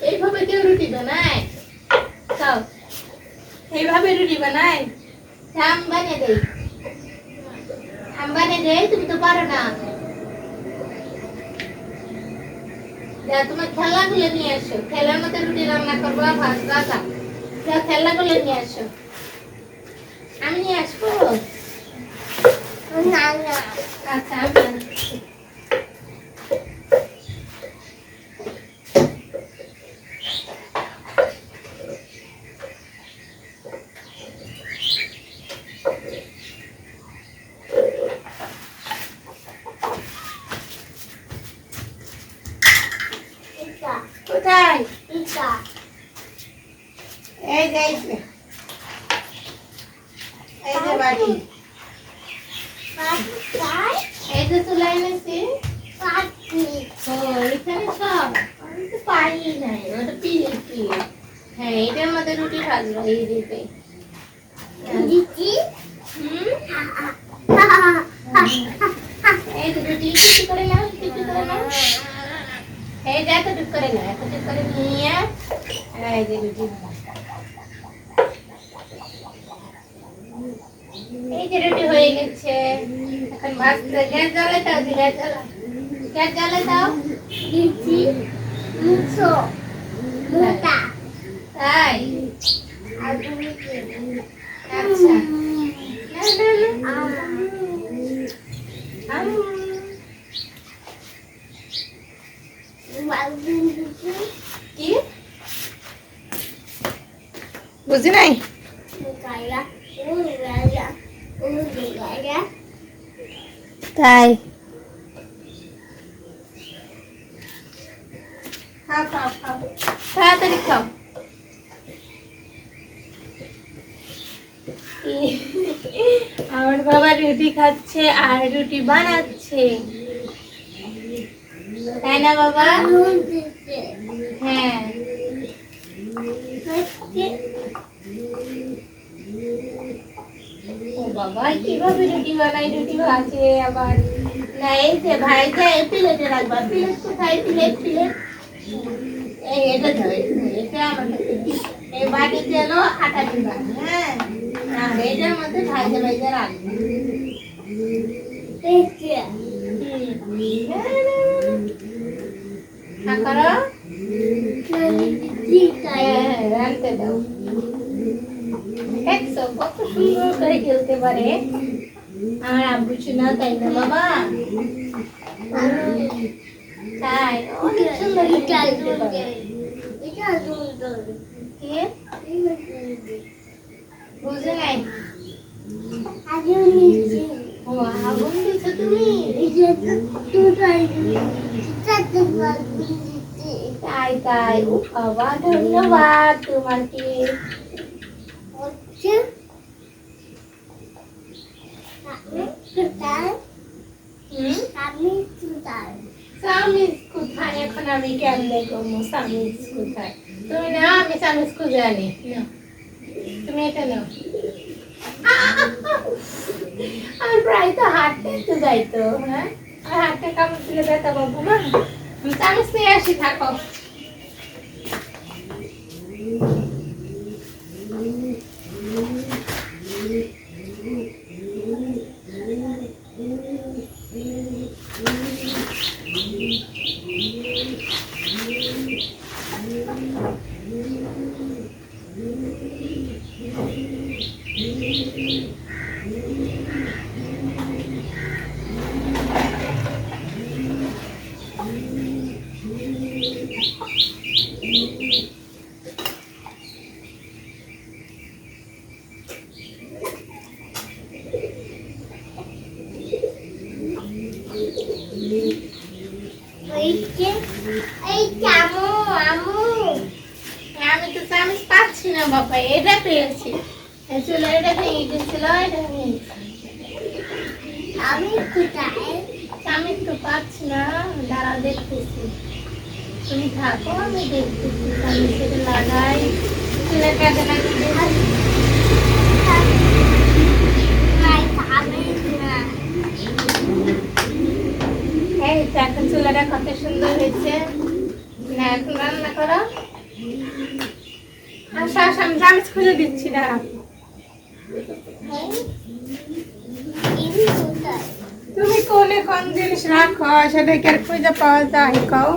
এইভাবে কেউ রুটি বানায়? খাও, এইভাবে রুটি বানায়? থাম বানিয়ে দেই, থাম বানিয়ে দেই, তুমি তো পারো না। যা তোমার খেলাগুলো নিয়ে আসো, খেলার মধ্যে রুটি রান্না করবো, ভাত রাখা। যা খেলাগুলো নিয়ে আসো। আমি নিয়ে আসবো? না না, আচ্ছা আমি আনছি। কোথায়? এই যে এই যে বাটি, এই যে চুলা এনেছি। এখানে সব আমি তো পারি নাই, ওটা পিড়েছি। হ্যাঁ, এটার মধ্যে রুটি ভাজবো এই দিতে। এই যে রুটি কিছু করে নাও, কিছু করে নাও। এই যে এতটুক করে নাও, এতটুক করে নিয়ে এই যে রুটি, এই যে রুটি হয়ে গেছে। এখন ভাজতে গ্যাস জ্বালে দাও, গ্যাস জ্বালা, গ্যাস জ্বালে দাও। দিচ্ছি মুছো মোটা তাই। আর তুমি আচ্ছা না না না কি বুঝি নাই? তাই খাও খাও খাও, তাড়াতাড়ি খাও। আমার বাবা রুটি খাচ্ছে আর রুটি বানাচ্ছে, তাই না বাবা? হ্যাঁ, ও বাবা কিভাবে রুটি বানাই, রুটি ভাজে আবার। না এই যে ভাই যায় প্লেটে রাখবা, প্লেট কোথায়? প্লেট প্লেট এই এটা ধরে, এটা আমার কাছে এই বাটি যেন আটা দিবা। হ্যাঁ, আর এটার মধ্যে ভাজা ভাজা রাখবা। রাখতে দাও। দেখছো কত সুন্দর করে খেলতে পারে আমার আব্বু শোনা, তাই না বাবা? তাই অনেক সুন্দর খেলতে পারে। বুঝে নাই? আগুন দিছো তুমি? তাই তাই, ও বাবা ধন্যবাদ তোমাকে। সামিজ কোথায়? এখন আমি কেমনে করবো সামিজ কোথায়? তুমি না, আমি সামিজ খুঁজে আনি। তুমি এটা নাও। আমি প্রায় তো হাঁটতে তো যাইতো। হ্যাঁ, হাঁটতে কামড় দিলে ব্যথা পাবো না। আমি চামচ নিয়ে আসি, থাকো। আমি তো চামচ পাচ্ছি না বাবা, এটা পেয়েছি। চলে এটা ভেঙে গেছিল, এটা আমি কোথায়? চামচ তো পাচ্ছি না, দাঁড়া দেখতেছি। তুমি থাকো, আমি দেখতেছি। আমি সেটা লাগাই, চুলের কাজে লাগিয়ে এই এখন চুলাটা কত সুন্দর হয়েছে না? এখন রান্না করো। আচ্ছা আচ্ছা, আমি চামচ খুঁজে দিচ্ছি, দাঁড়া। তুমি কোনে কোন জিনিস রাখো সেটা কি আর খুঁজে পাওয়া যায় কও?